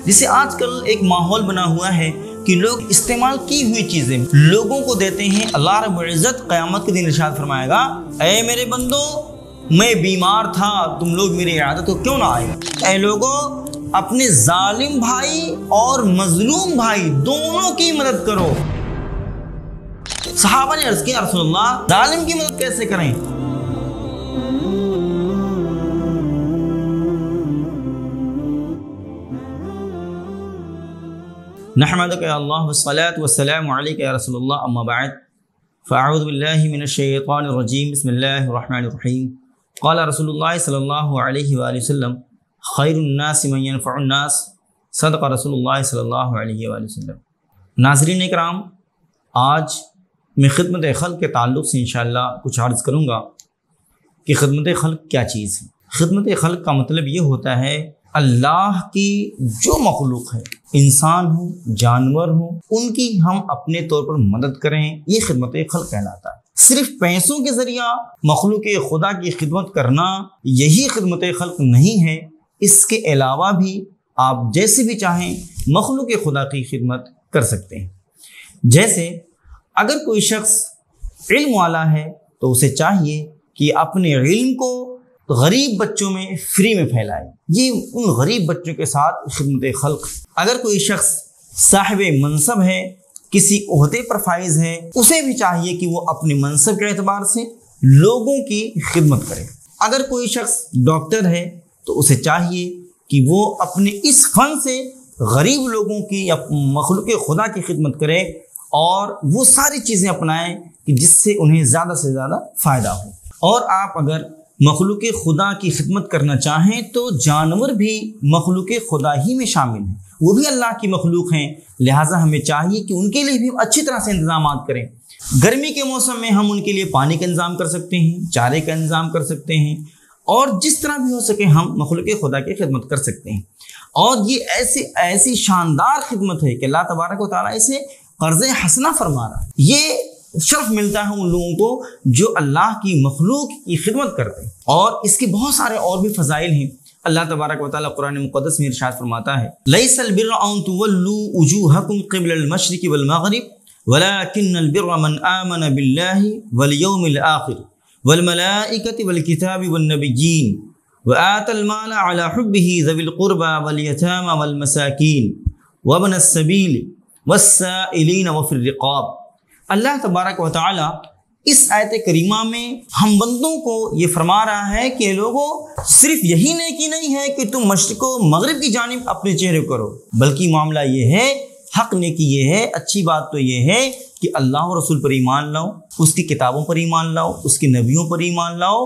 جسے آج کل ایک ماحول بنا ہوا ہے کہ لوگ استعمال کی ہوئی چیزیں لوگوں کو دیتے ہیں۔ اللہ رب العزت قیامت کے دن ارشاد فرمائے گا، اے میرے بندو میں بیمار تھا، تم لوگ میری عیادت کو کیوں نہ آئے؟ اے لوگوں اپنے ظالم بھائی اور مظلوم بھائی دونوں کی مدد کرو۔ صحابہ نے عرض کیا، رسول اللہ ظالم کی مدد کیسے کریں؟ نحمدک یا اللہ والصلاة والسلام علیک یا رسول اللہ، اما بعد فاعوذ باللہ من الشیطان الرجیم، بسم اللہ الرحمن الرحیم۔ قال رسول اللہ صلی اللہ علیہ وآلہ وسلم، خیر الناس من ينفع الناس، صدق رسول اللہ صلی اللہ علیہ وآلہ وسلم۔ ناظرین اکرام، آج میں خدمت خلق کے تعلق سے انشاءاللہ کچھ عرض کروں گا کہ خدمت خلق کیا چیز ہے۔ خدمت خلق کا مطلب یہ ہوتا ہے اللہ کی جو مخلوق ہے، انسان ہو جانور ہو، ان کی ہم اپنے طور پر مدد کریں، یہ خدمت خلق کہلاتا ہے۔ صرف پیسوں کے ذریعہ مخلوق خدا کی خدمت کرنا یہی خدمت خلق نہیں ہے، اس کے علاوہ بھی آپ جیسے بھی چاہیں مخلوق خدا کی خدمت کر سکتے ہیں۔ جیسے اگر کوئی شخص علم والا ہے تو اسے چاہیے کہ اپنے علم کو غریب بچوں میں فری میں پھیلائے، یہ ان غریب بچوں کے ساتھ خدمت خلق۔ اگر کوئی شخص صاحب منصب ہے، کسی عہدے پر فائز ہے، اسے بھی چاہیے کہ وہ اپنے منصب کے اعتبار سے لوگوں کی خدمت کرے۔ اگر کوئی شخص ڈاکٹر ہے تو اسے چاہیے کہ وہ اپنے اس فن سے غریب لوگوں کی یا مخلوق خدا کی خدمت کرے اور وہ ساری چیزیں اپنائیں کہ جس سے انہیں زیادہ سے زیادہ فائدہ ہو۔ اور آپ اگر مخلوق خدا کی خدمت کرنا چاہیں تو جانور بھی مخلوق خدا ہی میں شامل ہیں، وہ بھی اللہ کی مخلوق ہیں، لہٰذا ہمیں چاہیے کہ ان کے لیے بھی اچھی طرح سے انتظامات کریں۔ گرمی کے موسم میں ہم ان کے لیے پانی کا انتظام کر سکتے ہیں، چارے کا انتظام کر سکتے ہیں، اور جس طرح بھی ہو سکے ہم مخلوق خدا کی خدمت کر سکتے ہیں۔ اور یہ ایسی شاندار خدمت ہے کہ اللہ تبارک و تعالیٰ اسے قرض حسنہ فرما رہا ہے۔ یہ شرف ملتا ہے ان لوگوں کو جو اللہ کی مخلوق کی خدمت کرتے ہیں، اور اس کے بہت سارے اور بھی فضائل ہیں۔ اللہ تبارک و تعالیٰ قرآن مقدس میں ارشاد فرماتا ہے، لیس البر ان تولوا وجوہکم قبل المشرق والمغرب ولکن البر من آمن باللہ والیوم الآخر والملائکۃ والکتاب والنبیین وآتى المال على حبه ذوي القربى واليتامى والمساکین وابن السبیل والسائلین وفی الرقاب۔ اللہ تبارک و تعالیٰ اس آیت کریمہ میں ہم بندوں کو یہ فرما رہا ہے کہ لوگوں صرف یہی نیکی نہیں ہے کہ تم مشرق و مغرب کی جانب اپنے چہرے کرو، بلکہ معاملہ یہ ہے، حق نیکی یہ ہے، اچھی بات تو یہ ہے کہ اللہ و رسول پر ایمان لاؤ، اس کی کتابوں پر ایمان لاؤ، اس کے نبیوں پر ایمان لاؤ،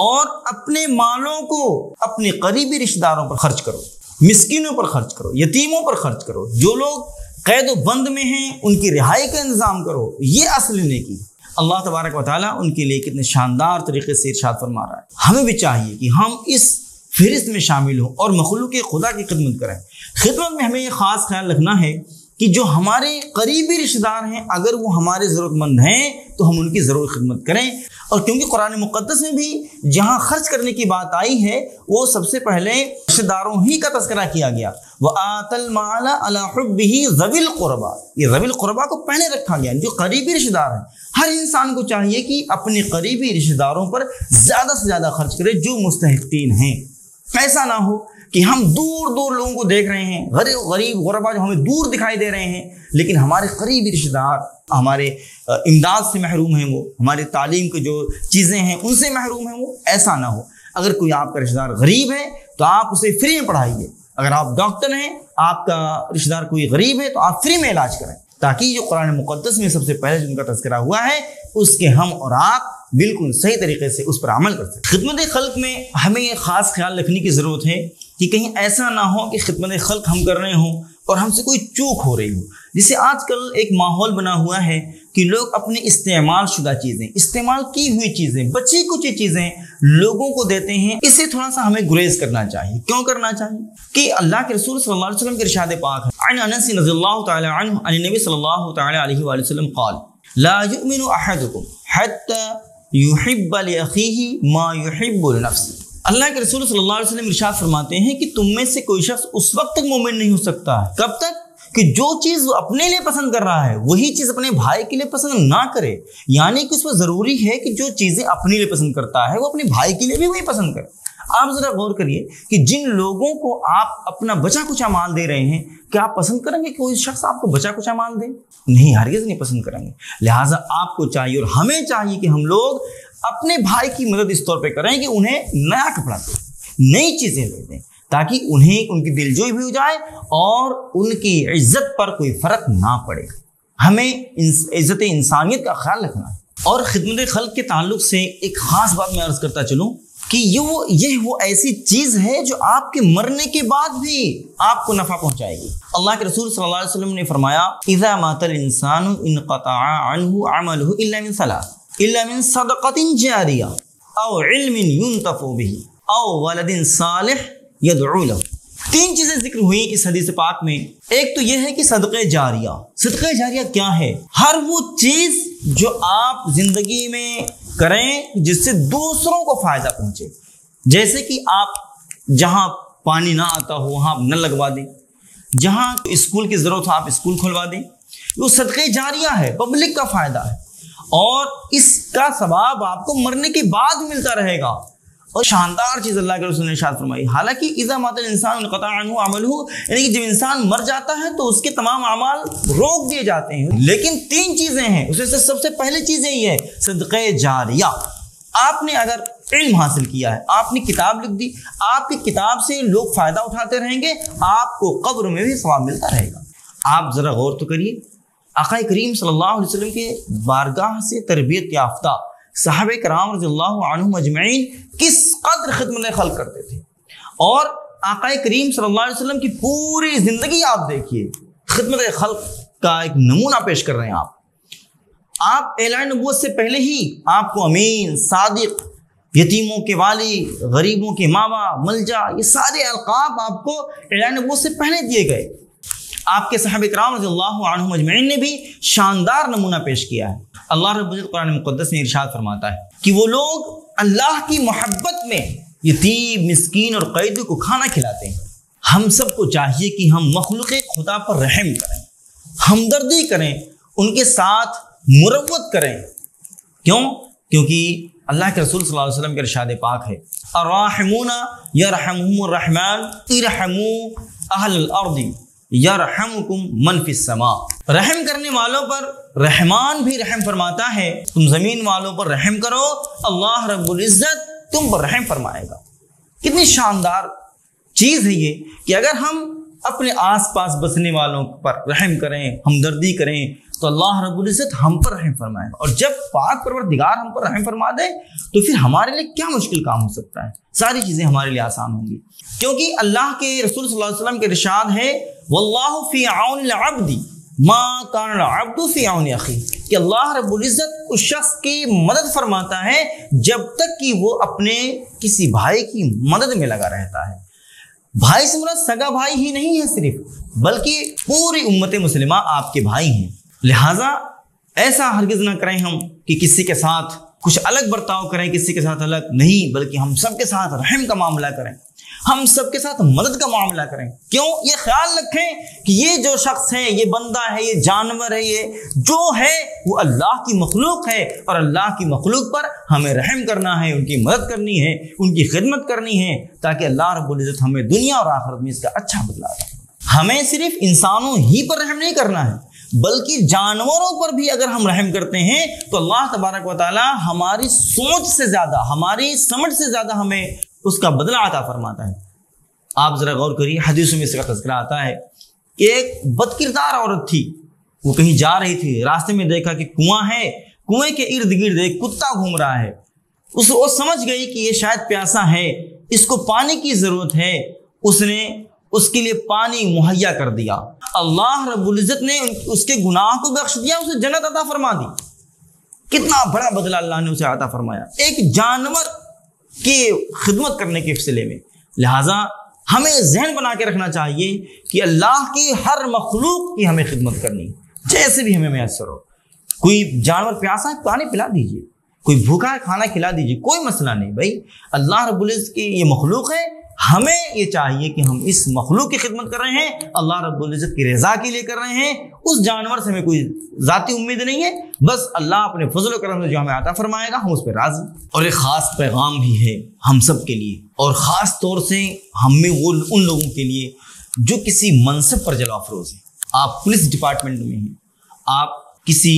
اور اپنے مالوں کو اپنے قریبی رشتہ داروں پر خرچ کرو، مسکینوں پر خرچ کرو، یتیموں پر خرچ کرو، جو لوگ قید و بند میں ہیں ان کی رہائی کا انتظام کرو، یہ اصل نیکی۔ اللہ تبارک و تعالیٰ ان کے لیے کتنے شاندار طریقے سے ارشاد فرما رہا ہے۔ ہمیں بھی چاہیے کہ ہم اس فہرست میں شامل ہوں اور مخلوق خدا کی خدمت کریں۔ خدمت میں ہمیں یہ خاص خیال رکھنا ہے کہ جو ہمارے قریبی رشتہ دار ہیں اگر وہ ہمارے ضرورت مند ہیں تو ہم ان کی ضرور خدمت کریں۔ اور کیونکہ قرآن مقدس میں بھی جہاں خرچ کرنے کی بات آئی ہے وہ سب سے پہلے رشتہ داروں ہی کا تذکرہ کیا گیا، وَآتَى الْمَالَ عَلَى حُبِّهِ ذَوِي الْقُرْبَى، یہ ذوی القربا کو پہلے رکھا گیا، جو قریبی رشتہ دار ہیں۔ ہر انسان کو چاہیے کہ اپنے قریبی رشتہ داروں پر زیادہ سے زیادہ خرچ کرے جو مستحقین ہیں۔ ایسا نہ ہو کہ ہم دور دور لوگوں کو دیکھ رہے ہیں، غریب غربا جو ہمیں دور دکھائی دے رہے ہیں، لیکن ہمارے قریبی رشتہ دار ہمارے امداد سے محروم ہیں، وہ ہماری تعلیم کی جو چیزیں ہیں ان سے محروم ہیں، وہ ایسا نہ ہو۔ اگر کوئی آپ کا رشتہ دار غریب ہے تو آپ اسے فری میں پڑھائیے، اگر آپ ڈاکٹر ہیں، آپ کا رشتہ دار کوئی غریب ہے تو آپ فری میں علاج کریں، تاکہ جو قرآن مقدس میں سب سے پہلے جن کا تذکرہ ہوا ہے اس کے ہم اور آپ بالکل صحیح طریقے سے اس پر عمل کر سکیں۔ خدمت خلق میں ہمیں یہ خاص خیال رکھنے کی ضرورت ہے کہ کہیں ایسا نہ ہو کہ خدمت خلق ہم کر رہے ہوں اور ہم سے کوئی چوک ہو رہی ہو۔ جسے آج کل ایک ماحول بنا ہوا ہے کہ لوگ اپنے استعمال شدہ چیزیں، استعمال کی ہوئی چیزیں، بچی کچی چیزیں لوگوں کو دیتے ہیں، اسے تھوڑا سا ہمیں گریز کرنا چاہیے۔ کیوں کرنا چاہیے؟ کہ اللہ کے رسول صلی اللہ علیہ وسلم کے ارشاد پاک ہے، عن انس رضی اللہ تعالی عنہ عن النبی صلی اللہ تعالی علیہ وآلہ وسلم قال لا يؤمن احدكم حتى يحب لاخيه ما يحب لنفسه۔ اللہ کے رسول صلی اللہ علیہ وسلم ارشاد فرماتے ہیں کہ تم میں سے کوئی شخص اس وقت تک مومن نہیں ہو سکتا ہے، کب تک کہ جو چیز وہ اپنے لیے پسند کر رہا ہے وہی چیز اپنے بھائی کے لیے پسند نہ کرے، یعنی کہ اس میں ضروری ہے کہ جو چیزیں اپنے لیے پسند کرتا ہے وہ اپنے بھائی کے لیے بھی وہی پسند کرے۔ آپ ذرا غور کریے کہ جن لوگوں کو آپ اپنا بچا کچا مال دے رہے ہیں، کیا آپ پسند کریں گے کہ کوئی شخص آپ کو بچا کچا مال دے؟ نہیں، ہرگز نہیں پسند کریں گے۔ لہٰذا آپ کو چاہیے اور ہمیں چاہیے کہ ہم لوگ اپنے بھائی کی مدد اس طور پہ کریں کہ انہیں نیا کپڑا دیں، نئی چیزیں دے دیں، تاکہ انہیں ان کی دلجوئی بھی ہو جائے اور ان کی عزت پر کوئی فرق نہ پڑے۔ ہمیں عزت انسانیت کا خیال رکھنا ہے۔ اور خدمت خلق کے تعلق سے ایک خاص بات میں عرض کرتا چلوں کہ یہ وہ ایسی چیز ہے جو آپ کے مرنے کے بعد بھی آپ کو نفع پہنچائے گی۔ اللہ کے رسول صلی اللہ علیہ وسلم نے فرمایا اذا مات الانسان انقطع عنه عمله الا من ثلاث الا من صدقۃ جاریہ او علم ينتفع به او ولد صالح يدعو له۔ تین چیزیں ذکر ہوئی اس حدیث پاک میں۔ ایک تو یہ ہے کہ صدقہ جاریہ۔ صدقہ جاریہ کیا ہے؟ ہر وہ چیز جو آپ زندگی میں کریں جس سے دوسروں کو فائدہ پہنچے، جیسے کہ آپ جہاں پانی نہ آتا ہو وہاں آپ نل لگوا دیں، جہاں اسکول کی ضرورت ہو آپ اسکول کھلوا دیں، وہ صدقہ جاریہ ہے، پبلک کا فائدہ ہے، اور اس کا ثواب آپ کو مرنے کے بعد ملتا رہے گا۔ اور شاندار چیز اللہ کے رسول نے ارشاد فرمائی، حالانکہ اذا مات الانسان انقطع عنہ عملہ، یعنی کہ جب انسان مر جاتا ہے تو اس کے تمام اعمال روک دیے جاتے ہیں، لیکن تین چیزیں ہیں، اس سے سب سے پہلے چیز یہی ہے صدقہ جاریہ۔ آپ نے اگر علم حاصل کیا ہے، آپ نے کتاب لکھ دی، آپ کی کتاب سے لوگ فائدہ اٹھاتے رہیں گے، آپ کو قبر میں بھی ثواب ملتا رہے گا۔ آپ ذرا غور تو کریے، آقا کریم صلی اللہ علیہ وسلم کے بارگاہ سے تربیت یافتہ صحابہ کرام رضی اللہ عنہم اجمعین کس قدر خدمت خلق کرتے تھے، اور آقا کریم صلی اللہ علیہ وسلم کی پوری زندگی آپ دیکھیے، خدمت خلق کا ایک نمونہ پیش کر رہے ہیں۔ آپ اعلان نبوت سے پہلے ہی آپ کو امین، صادق، یتیموں کے والی، غریبوں کے ماما، ملجا، یہ سارے القاب آپ کو اعلان نبوت سے پہلے دیے گئے۔ آپ کے صحابہ کرام رضی اللہ عنہم اجمعین نے بھی شاندار نمونہ پیش کیا ہے۔ اللہ رب العزت قرآن مقدس میں ارشاد فرماتا ہے کہ وہ لوگ اللہ کی محبت میں یتیم، مسکین اور قیدی کو کھانا کھلاتے ہیں۔ ہم سب کو چاہیے کہ ہم مخلوق خدا پر رحم کریں، ہمدردی کریں، ان کے ساتھ مروت کریں۔ کیونکہ اللہ کے رسول صلی اللہ علیہ وسلم کے ارشاد پاک ہے الراحمون یرحمہم الرحمن ارحموا اہل الارض یرحمکم من فی السماء۔ رحم کرنے والوں پر رحمان بھی رحم فرماتا ہے، تم زمین والوں پر رحم کرو، اللہ رب العزت تم پر رحم فرمائے گا۔ کتنی شاندار چیز ہے یہ کہ اگر ہم اپنے آس پاس بسنے والوں پر رحم کریں، ہمدردی کریں، تو اللہ رب العزت ہم پر رحم فرمائے گا۔ اور جب پاک پروردگار ہم پر رحم فرما دے تو پھر ہمارے لیے کیا مشکل کام ہو سکتا ہے؟ ساری چیزیں ہمارے لیے آسان ہوں گی، کیونکہ اللہ کے رسول صلی اللہ علیہ وسلم کے ارشاد ہے واللہ فی عون العبد ما کان العبد فی عون اخیہ، کہ اللہ رب العزت اس شخص کی مدد فرماتا ہے جب تک کہ وہ اپنے کسی بھائی کی مدد میں لگا رہتا ہے۔ بھائی سے مراد سگا بھائی ہی نہیں ہے صرف، بلکہ پوری امت مسلمہ آپ کے بھائی ہیں۔ لہٰذا ایسا ہرگز نہ کریں ہم کہ کسی کے ساتھ کچھ الگ برتاؤ کریں، کسی کے ساتھ الگ نہیں، بلکہ ہم سب کے ساتھ رحم کا معاملہ کریں، ہم سب کے ساتھ مدد کا معاملہ کریں۔ کیوں؟ یہ خیال رکھیں کہ یہ جو شخص ہے، یہ بندہ ہے، یہ جانور ہے، یہ جو ہے وہ اللہ کی مخلوق ہے، اور اللہ کی مخلوق پر ہمیں رحم کرنا ہے، ان کی مدد کرنی ہے، ان کی خدمت کرنی ہے، تاکہ اللہ رب العزت ہمیں دنیا اور آخرت میں اس کا اچھا بدلہ عطا فرمائے۔ ہمیں صرف انسانوں ہی پر رحم نہیں کرنا ہے، بلکہ جانوروں پر بھی اگر ہم رحم کرتے ہیں تو اللہ تبارک و تعالی ہماری سوچ سے زیادہ، ہماری سمجھ سے زیادہ ہمیں اس کا بدلہ عطا فرماتا ہے۔ آپ ذرا غور کریے، حدیثوں میں اس کا تذکرہ آتا ہے کہ ایک بد کردار عورت تھی، وہ کہیں جا رہی تھی، راستے میں دیکھا کہ کنواں ہے، کنویں کے ارد گرد ایک کتا گھوم رہا ہے۔ وہ سمجھ گئی کہ یہ شاید پیاسا ہے، اس کو پانی کی ضرورت ہے، اس نے اس کے لیے پانی مہیا کر دیا۔ اللہ رب العزت نے اس کے گناہ کو بخش دیا، اسے جنت عطا فرما دی۔ کتنا بڑا بدلہ اللہ نے اسے عطا فرمایا ایک جانور کی خدمت کرنے کے سلسلے میں۔ لہٰذا ہمیں ذہن بنا کے رکھنا چاہیے کہ اللہ کی ہر مخلوق کی ہمیں خدمت کرنی، جیسے بھی ہمیں میسر ہو۔ کوئی جانور پیاسا ہے، پانی پلا دیجیے، کوئی بھوکا ہے کھانا کھلا دیجیے، کوئی مسئلہ نہیں بھائی، اللہ رب العزت کی یہ مخلوق ہے، ہمیں یہ چاہیے کہ ہم اس مخلوق کی خدمت کر رہے ہیں، اللہ رب العزت کی رضا کے لیے کر رہے ہیں، اس جانور سے ہمیں کوئی ذاتی امید نہیں ہے، بس اللہ اپنے فضل و کرم سے جو ہمیں عطا فرمائے گا ہم اس پہ راضی۔ اور ایک خاص پیغام بھی ہے ہم سب کے لیے، اور خاص طور سے ہم میں وہ ان لوگوں کے لیے جو کسی منصب پر جلوہ افروز ہیں۔ آپ پولیس ڈپارٹمنٹ میں ہیں، آپ کسی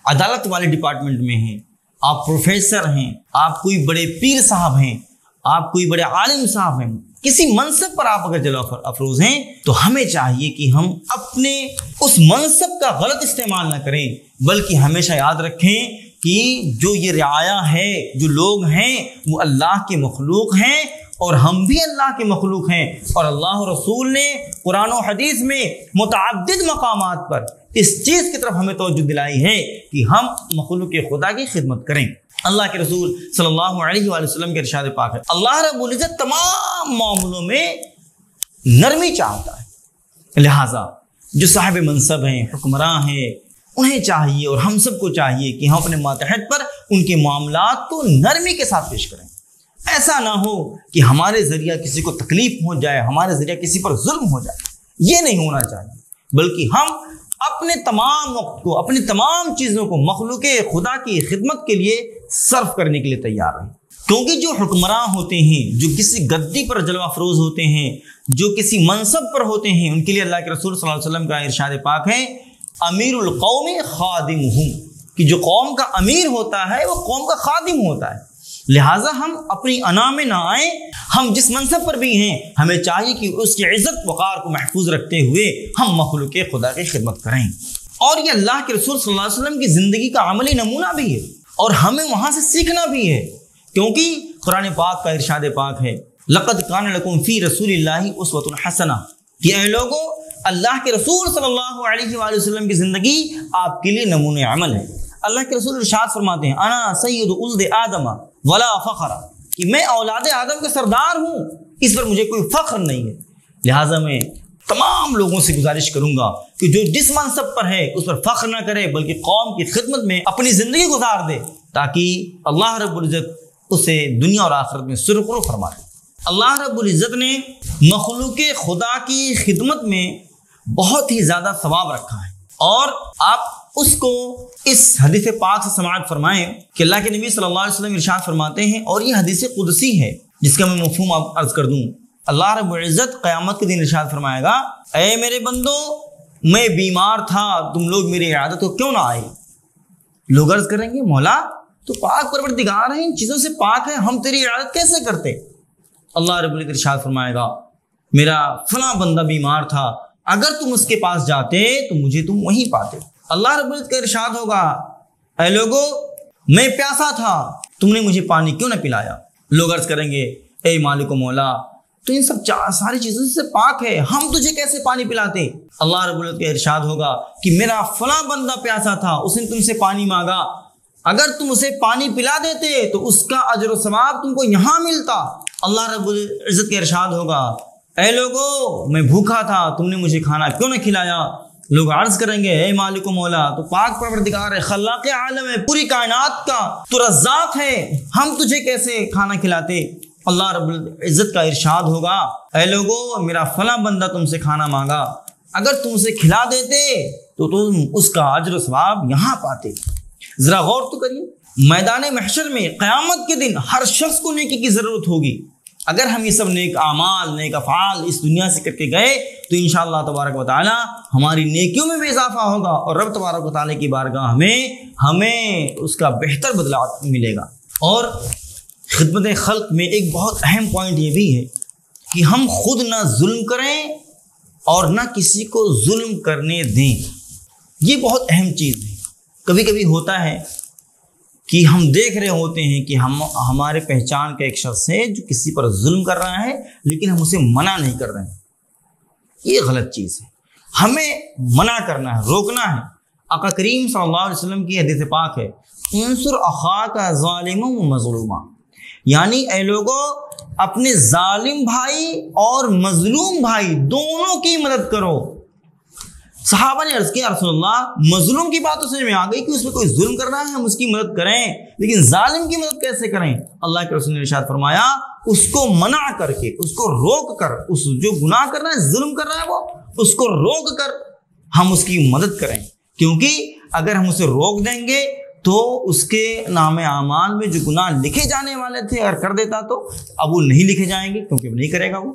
عدالت والے ڈپارٹمنٹ میں ہیں، آپ پروفیسر ہیں، آپ کوئی بڑے پیر صاحب ہیں، آپ کوئی بڑے عالم صاحب ہیں، کسی منصب پر آپ اگر جلوہ افروز ہیں تو ہمیں چاہیے کہ ہم اپنے اس منصب کا غلط استعمال نہ کریں، بلکہ ہمیشہ یاد رکھیں کہ جو یہ رعایا ہے، جو لوگ ہیں وہ اللہ کے مخلوق ہیں اور ہم بھی اللہ کے مخلوق ہیں، اور اللہ رسول نے قرآن و حدیث میں متعدد مقامات پر اس چیز کی طرف ہمیں توجہ دلائی ہے کہ ہم مخلوق خدا کی خدمت کریں۔ اللہ کے رسول صلی اللہ علیہ وآلہ وسلم کے ارشاد پاک ہے، اللہ رب العزت تمام معاملوں میں نرمی چاہتا ہے، لہٰذا جو صاحب منصب ہیں، حکمراں ہیں، انہیں چاہیے اور ہم سب کو چاہیے کہ ہم اپنے ماتحت پر ان کے معاملات کو نرمی کے ساتھ پیش کریں۔ ایسا نہ ہو کہ ہمارے ذریعہ کسی کو تکلیف پہنچ جائے، ہمارے ذریعہ کسی پر ظلم ہو جائے، یہ نہیں ہونا چاہیے، بلکہ ہم اپنے تمام وقت کو، اپنی تمام چیزوں کو مخلوق خدا کی خدمت کے لیے صرف کرنے کے لیے تیار ہیں۔ کیونکہ جو حکمراں ہوتے ہیں، جو کسی گدی پر جلوہ افروز ہوتے ہیں، جو کسی منصب پر ہوتے ہیں، ان کے لیے اللہ کے رسول صلی اللہ علیہ وسلم کا ارشاد پاک ہے، امیر القوم خادمہم، کہ جو قوم کا امیر ہوتا ہے وہ قوم کا خادم ہوتا ہے۔ لہٰذا ہم اپنی انا میں نہ آئیں، ہم جس منصب پر بھی ہیں ہمیں چاہیے کہ اس کی عزت وقار کو محفوظ رکھتے ہوئے ہم مخلوق خدا کی خدمت کریں۔ اور یہ اللہ کے رسول صلی اللہ علیہ وسلم کی زندگی کا عملی نمونہ بھی ہے، اور ہمیں وہاں سے سیکھنا بھی ہے، کیونکہ قرآن پاک کا ارشاد پاک ہے، لقد کان لکم فی رسول اللہ اسوۃ حسنہ، کہ اے لوگو اللہ کے رسول صلی اللہ علیہ وآلہ وسلم کی زندگی آپ کے لیے نمونہ عمل ہے۔ اللہ کے رسول ارشاد فرماتے ہیں، انا سید ولد آدم ولا فخر، کہ میں اولاد آدم کے سردار ہوں، اس پر مجھے کوئی فخر نہیں ہے۔ لہٰذا میں تمام لوگوں سے گزارش کروں گا کہ جو جس منصب پر ہے اس پر فخر نہ کرے، بلکہ قوم کی خدمت میں اپنی زندگی گزار دے، تاکہ اللہ رب العزت اسے دنیا اور آخرت میں سرخرو فرمائے۔ اللہ رب العزت نے مخلوق خدا کی خدمت میں بہت ہی زیادہ ثواب رکھا ہے، اور آپ اس کو اس حدیث پاک سے سماعت فرمائیں کہ اللہ کے نبی صلی اللہ علیہ وسلم ارشاد فرماتے ہیں، اور یہ حدیث قدسی ہے جس کا میں مفہوم آپ عرض کر دوں۔ اللہ رب العزت قیامت کے دن ارشاد فرمائے گا، اے میرے بندو، میں بیمار تھا، تم لوگ میری عیادت کو کیوں نہ آئے؟ لوگ عرض کریں گے، مولا تو پاک پروردگار ہے، ان چیزوں سے پاک ہے، ہم تیری عیادت کیسے کرتے؟ اللہ رب العزت ارشاد فرمائے گا، میرا فلاں بندہ بیمار تھا، اگر تم اس کے پاس جاتے تو مجھے تم وہیں پاتے۔ اللہ رب العزت کا ارشاد ہوگا، اے لوگو میں پیاسا تھا، تم نے مجھے پانی کیوں نہ پلایا؟ لوگ عرض کریں گے، اے مالک و مولا تو ان سب ساری چیزوں سے پاک ہے، ہم تجھے کیسے پانی پلاتے؟ اللہ رب العزت کا ارشاد ہوگا کہ میرا فلاں بندہ پیاسا تھا، اس نے تم سے پانی مانگا، اگر تم اسے پانی پلا دیتے تو اس کا اجر و ثواب تم کو یہاں ملتا۔ اللہ رب العزت کا ارشاد ہوگا، اے لوگو میں بھوکا تھا، تم نے مجھے کھانا کیوں نہ کھلایا؟ لوگ عرض کریں گے، اے مالک و مولا تو پاک پروردگار ہے، خلاق عالم ہے، پوری کائنات کا تو رزاق ہے، ہم تجھے کیسے کھانا کھلاتے؟ اللہ رب العزت کا ارشاد ہوگا، اے لوگو میرا فلاں بندہ تم سے کھانا مانگا، اگر تم اسے کھلا دیتے تو تم اس کا اجر و ثواب یہاں پاتے۔ ذرا غور تو کریے، میدان محشر میں قیامت کے دن ہر شخص کو نیکی کی ضرورت ہوگی۔ اگر ہم یہ سب نیک اعمال، نیک افعال اس دنیا سے کر کے گئے تو انشاءاللہ تبارک و تعالی ہماری نیکیوں میں بھی اضافہ ہوگا، اور رب تبارک و تعالی کی بارگاہ میں ہمیں اس کا بہتر بدلہ ملے گا۔ اور خدمت خلق میں ایک بہت اہم پوائنٹ یہ بھی ہے کہ ہم خود نہ ظلم کریں اور نہ کسی کو ظلم کرنے دیں، یہ بہت اہم چیز ہے۔ کبھی کبھی ہوتا ہے کہ ہم دیکھ رہے ہوتے ہیں کہ ہمارے پہچان کا ایک شخص ہے جو کسی پر ظلم کر رہا ہے، لیکن ہم اسے منع نہیں کر رہے ہیں، یہ غلط چیز ہے۔ ہمیں منع کرنا ہے، روکنا ہے۔ آقا کریم صلی اللہ علیہ وسلم کی حدیث پاک ہے، انصر اخاک ظالما و مظلوما، یعنی اے لوگو اپنے ظالم بھائی اور مظلوم بھائی دونوں کی مدد کرو۔ صحابہ نے عرض کیا رسول اللہ مظلوم کی بات تو سمجھ میں آ گئی کہ اس میں کوئی ظلم کر رہا ہے ہم اس کی مدد کریں، لیکن ظالم کی مدد کیسے کریں؟ اللہ کے رسول نے ارشاد فرمایا اس کو منع کر کے، اس کو روک کر، اس جو گناہ کر رہا ہے، ظلم کر رہا ہے، وہ اس کو روک کر ہم اس کی مدد کریں، کیونکہ اگر ہم اسے روک دیں گے تو اس کے نام اعمال میں جو گناہ لکھے جانے والے تھے اگر کر دیتا تو اب وہ نہیں لکھے جائیں گے، کیونکہ نہیں کرے گا وہ،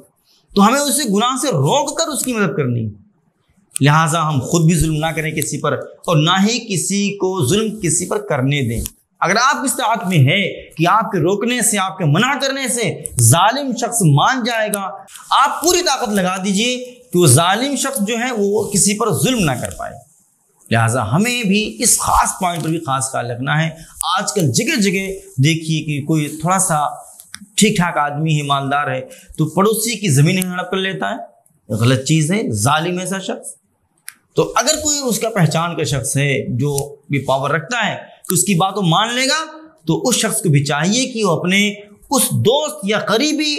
تو ہمیں اسے گناہ سے روک کر اس کی مدد کرنی ہے۔ لہٰذا ہم خود بھی ظلم نہ کریں کسی پر، اور نہ ہی کسی کو ظلم کسی پر کرنے دیں۔ اگر آپ اس طاقت میں ہے کہ آپ کے روکنے سے، آپ کے منع کرنے سے ظالم شخص مان جائے گا، آپ پوری طاقت لگا دیجئے کہ وہ ظالم شخص جو ہے وہ کسی پر ظلم نہ کر پائے۔ لہٰذا ہمیں بھی اس خاص پوائنٹ پر بھی خاص خیال رکھنا ہے۔ آج کل جگہ جگہ دیکھیے کہ کوئی تھوڑا سا ٹھیک ٹھاک آدمی ہے، مالدار ہے، تو پڑوسی کی زمینیں ہڑپ کر لیتا ہے، غلط چیز ہے، ظالم ایسا شخص۔ تو اگر کوئی اس کا پہچان کا شخص ہے جو بھی پاور رکھتا ہے کہ اس کی بات کو مان لے گا، تو اس شخص کو بھی چاہیے کہ وہ اپنے اس دوست یا قریبی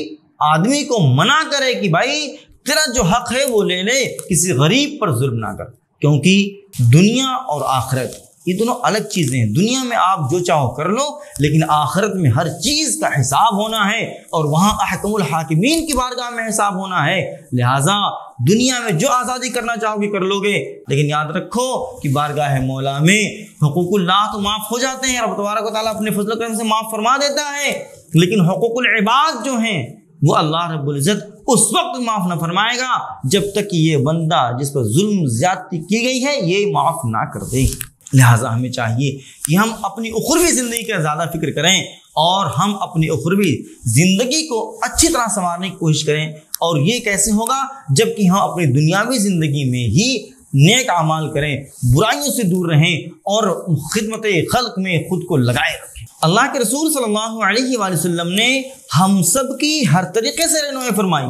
آدمی کو منع کرے کہ بھائی تیرا جو حق ہے وہ لے لے، کسی غریب پر ظلم نہ کر، کیونکہ دنیا اور آخرت یہ دونوں الگ چیزیں ہیں۔ دنیا میں آپ جو چاہو کر لو، لیکن آخرت میں ہر چیز کا حساب ہونا ہے، اور وہاں احکم الحاکمین کی بارگاہ میں حساب ہونا ہے۔ لہٰذا دنیا میں جو آزادی کرنا چاہو گے کر لو گے، لیکن یاد رکھو کہ بارگاہ مولا میں حقوق اللہ تو معاف ہو جاتے ہیں، رب تبارک و تعالیٰ اپنے فضل و کرم سے معاف فرما دیتا ہے، لیکن حقوق العباد جو ہیں وہ اللہ رب العزت اس وقت معاف نہ فرمائے گا جب تک یہ بندہ جس پر ظلم زیادتی کی گئی ہے یہ معاف نہ کر دے۔ لہٰذا ہمیں چاہیے کہ ہم اپنی اخروی زندگی کا زیادہ فکر کریں، اور ہم اپنی اخروی زندگی کو اچھی طرح سنوارنے کی کوشش کریں، اور یہ کیسے ہوگا جب کہ ہم اپنی دنیاوی زندگی میں ہی نیک اعمال کریں، برائیوں سے دور رہیں، اور خدمت خلق میں خود کو لگائے رکھیں۔ اللہ کے رسول صلی اللہ علیہ وآلہ وسلم نے ہم سب کی ہر طریقے سے رہنمائی فرمائی۔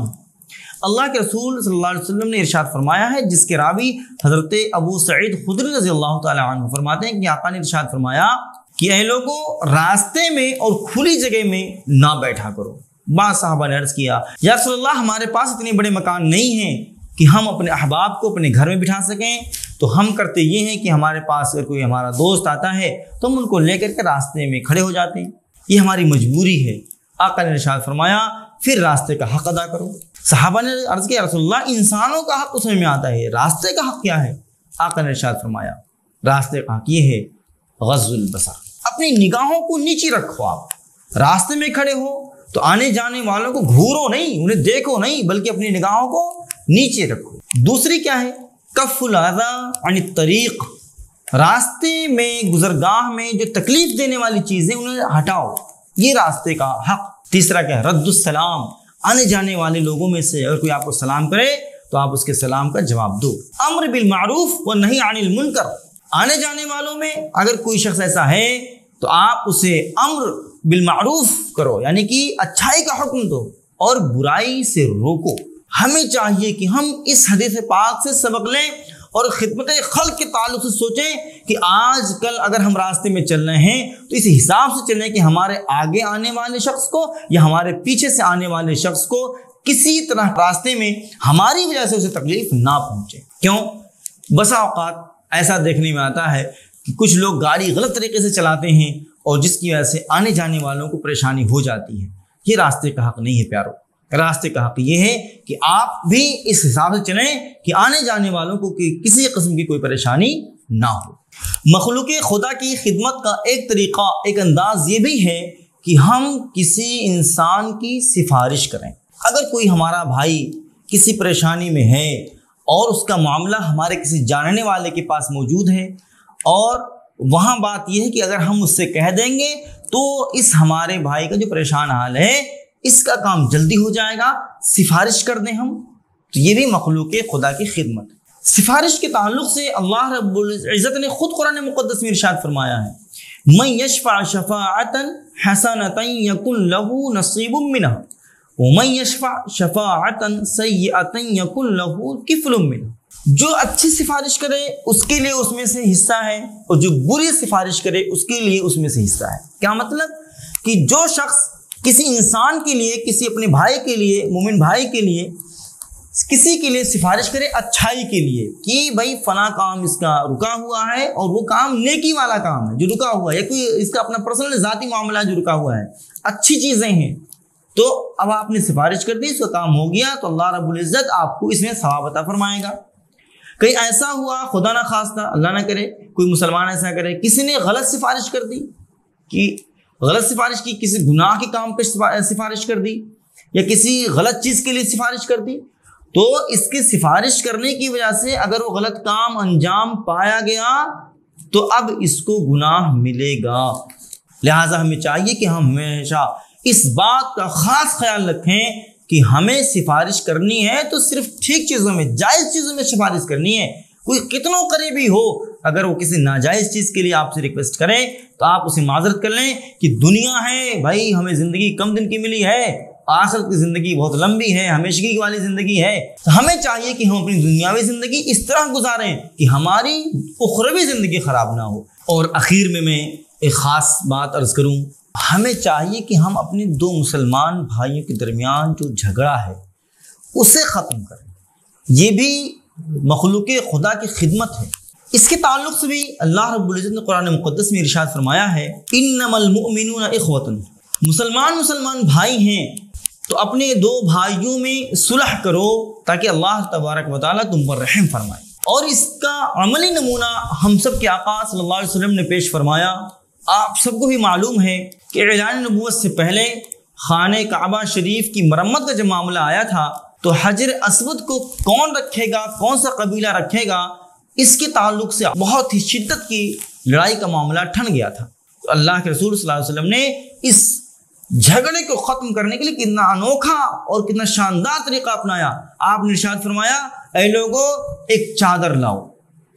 اللہ کے رسول صلی اللہ علیہ وسلم نے ارشاد فرمایا ہے، جس کے راوی حضرت ابو سعید خدری رضی اللہ تعالی عنہ فرماتے ہیں کہ آقا نے ارشاد فرمایا کہ اے لوگوں راستے میں اور کھلی جگہ میں نہ بیٹھا کرو۔ بعض صحابہ نے عرض کیا یا رسول اللہ ہمارے پاس اتنے بڑے مکان نہیں ہیں کہ ہم اپنے احباب کو اپنے گھر میں بٹھا سکیں، تو ہم کرتے یہ ہیں کہ ہمارے پاس اگر کوئی ہمارا دوست آتا ہے تو ہم ان کو لے کر کے راستے میں کھڑے ہو جاتے ہیں، یہ ہماری مجبوری ہے۔ آقا نے ارشاد فرمایا پھر راستے کا حق ادا کرو۔ صحابہ نے عرض کیا رسول اللہ انسانوں کا حق تو سمجھ میں آتا ہے، راستے کا حق کیا ہے؟ آقا نے ارشاد فرمایا راستے کا حق یہ ہے غض البصر، اپنی نگاہوں کو نیچے رکھو۔ آپ راستے میں کھڑے ہو تو آنے جانے والوں کو گھورو نہیں، انہیں دیکھو نہیں، بلکہ اپنی نگاہوں کو نیچے رکھو۔ دوسری کیا ہے؟ کف الاذی عن الطریق، راستے میں گزرگاہ میں جو تکلیف دینے والی چیزیں انہیں ہٹاؤ، یہ راستے کا حق۔ تیسرا کیا ہے؟ رد السلام، آنے جانے والے لوگوں میں سے اگر کوئی آپ کو سلام کرے تو آپ اس کے سلام کا جواب دو۔ امر بالمعروف والنہی عن المنکر، آنے جانے والوں میں اگر کوئی شخص ایسا ہے تو آپ اسے امر بالمعروف کرو، یعنی کہ اچھائی کا حکم دو اور برائی سے روکو۔ ہمیں چاہیے کہ ہم اس حدیث پاک سے سبق لیں اور خدمت خلق کے تعلق سے سوچیں کہ آج کل اگر ہم راستے میں چل رہے ہیں تو اس حساب سے چلیں کہ ہمارے آگے آنے والے شخص کو یا ہمارے پیچھے سے آنے والے شخص کو کسی طرح راستے میں ہماری وجہ سے اسے تکلیف نہ پہنچے۔ کیوں؟ بسا اوقات ایسا دیکھنے میں آتا ہے کہ کچھ لوگ گاڑی غلط طریقے سے چلاتے ہیں اور جس کی وجہ سے آنے جانے والوں کو پریشانی ہو جاتی ہے۔ یہ راستے کا حق نہیں ہے پیارو، راستے کا حق یہ ہے کہ آپ بھی اس حساب سے چلیں کہ آنے جانے والوں کو کسی قسم کی کوئی پریشانی نہ ہو۔ مخلوق خدا کی خدمت کا ایک طریقہ، ایک انداز یہ بھی ہے کہ ہم کسی انسان کی سفارش کریں۔ اگر کوئی ہمارا بھائی کسی پریشانی میں ہے اور اس کا معاملہ ہمارے کسی جاننے والے کے پاس موجود ہے، اور وہاں بات یہ ہے کہ اگر ہم اس سے کہہ دیں گے تو اس ہمارے بھائی کا جو پریشان حال ہے اس کا کام جلدی ہو جائے گا، سفارش کر دیں ہم، تو یہ بھی مخلوق خدا کی خدمت ہے۔ سفارش کے تعلق سے اللہ رب العزت نے خود قرآن مقدس میں ارشاد فرمایا ہے من یشفع شفاعتا حسنۃ یکن لہ نصیب منہا ومن یشفع شفاعتا سیئۃ یکن لہ کفل منہا، جو اچھی سفارش کرے اس کے لیے اس میں سے حصہ ہے، اور جو بری سفارش کرے اس کے لیے اس میں سے حصہ ہے۔ کیا مطلب؟ کہ جو شخص کسی انسان کے لیے، کسی اپنے بھائی کے لیے، مومن بھائی کے لیے کسی کے لیے سفارش کرے اچھائی کے لیے کہ بھائی فلاں کام اس کا رکا ہوا ہے اور وہ کام نیکی والا کام ہے جو رکا ہوا ہے، یا کوئی اس کا اپنا پرسنل ذاتی معاملہ جو رکا ہوا ہے، اچھی چیزیں ہیں، تو اب آپ نے سفارش کر دی، اس کا کام ہو گیا تو اللہ رب العزت آپ کو اس میں ثواب عطا فرمائے گا۔ کہیں ایسا ہوا خدا نہ خواستہ، اللہ نہ کرے، کوئی مسلمان ایسا کرے، کسی نے غلط سفارش کر دی، کہ غلط سفارش کی، کسی گناہ کے کام پہ سفارش کر دی یا کسی غلط چیز کے لیے سفارش کر دی، تو اس کی سفارش کرنے کی وجہ سے اگر وہ غلط کام انجام پایا گیا تو اب اس کو گناہ ملے گا۔ لہٰذا ہمیں چاہیے کہ ہم ہمیشہ اس بات کا خاص خیال رکھیں کہ ہمیں سفارش کرنی ہے تو صرف ٹھیک چیزوں میں، جائز چیزوں میں سفارش کرنی ہے۔ کوئی کتنوں قریبی ہو، اگر وہ کسی ناجائز چیز کے لیے آپ سے ریکویسٹ کریں تو آپ اسے معذرت کر لیں کہ دنیا ہے بھائی، ہمیں زندگی کم دن کی ملی ہے، آخرت کی زندگی بہت لمبی ہے، ہمیشگی والی زندگی ہے، تو ہمیں چاہیے کہ ہم اپنی دنیاوی زندگی اس طرح گزاریں کہ ہماری اخروی زندگی خراب نہ ہو۔ اور اخیر میں ایک خاص بات عرض کروں، ہمیں چاہیے کہ ہم اپنے دو مسلمان بھائیوں کے درمیان جو جھگڑا ہے اسے ختم کریں۔ یہ بھی مخلوق خدا کی خدمت ہے۔ اس کے تعلق سے بھی اللہ رب العزت نے قرآن مقدس میں ارشاد فرمایا ہے، انما المؤمنون اخوۃ، مسلمان بھائی ہیں تو اپنے دو بھائیوں میں صلح کرو تاکہ اللہ تبارک و تعالیٰ تم پر رحم فرمائے۔ اور اس کا عملی نمونہ ہم سب کے آقا صلی اللہ علیہ وسلم نے پیش فرمایا۔ آپ سب کو بھی معلوم ہے کہ اعلان نبوت سے پہلے خانہ کعبہ شریف کی مرمت کا جب معاملہ آیا تھا تو حجر اسود کو کون رکھے گا، کون سا قبیلہ رکھے گا، اس کے تعلق سے بہت ہی شدت کی لڑائی کا معاملہ ٹھن گیا تھا۔ تو اللہ کے رسول صلی اللہ علیہ وسلم نے اس جھگڑے کو ختم کرنے کے لیے کتنا انوکھا اور کتنا شاندار طریقہ اپنایا۔ آپ نے ارشاد فرمایا، اے لوگو ایک چادر لاؤ۔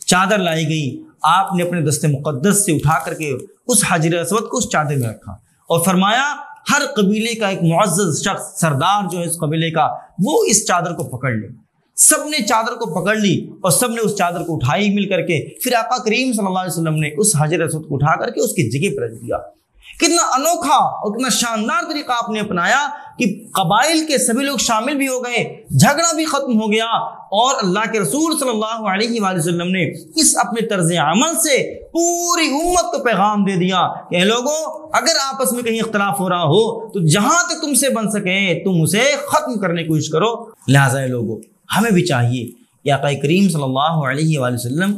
چادر لائی گئی، آپ نے اپنے دست مقدس سے اٹھا کر کے اس حجر اسود کو اس چادر میں رکھا اور فرمایا ہر قبیلے کا ایک معزز شخص، سردار جو ہے اس قبیلے کا، وہ اس چادر کو پکڑ لے۔ سب نے چادر کو پکڑ لی اور سب نے اس چادر کو اٹھائی مل کر کے، پھر آقا کریم صلی اللہ علیہ وسلم نے اس حجر اسود کو اٹھا کر کے اس کی جگہ پر رکھ دیا۔ کتنا انوکھا اور کتنا شاندار طریقہ آپ نے اپنایا کہ قبائل کے سبھی لوگ شامل بھی ہو گئے، جھگڑا بھی ختم ہو گیا، اور اللہ کے رسول صلی اللہ علیہ وآلہ وسلم نے اس اپنے طرز عمل سے پوری امت کو پیغام دے دیا کہ اے لوگوں، اگر آپس میں کہیں اختلاف ہو رہا ہو تو جہاں تک تم سے بن سکے تم اسے ختم کرنے کی کوشش کرو۔ لہٰذا اے لوگوں، ہمیں بھی چاہیے کہ آقا کریم صلی اللہ علیہ وآلہ وسلم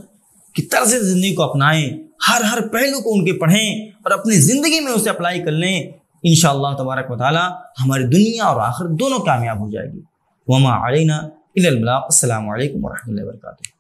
کی طرز زندگی کو اپنائیں، ہر پہلو کو ان کے پڑھیں اور اپنی زندگی میں اسے اپلائی کر لیں۔ انشاءاللہ تبارک و تعالی ہماری دنیا اور آخرت دونوں کامیاب ہو جائے گی۔ وما علینا الا البلاغ۔ السلام علیکم ورحمۃ اللہ وبرکاتہ۔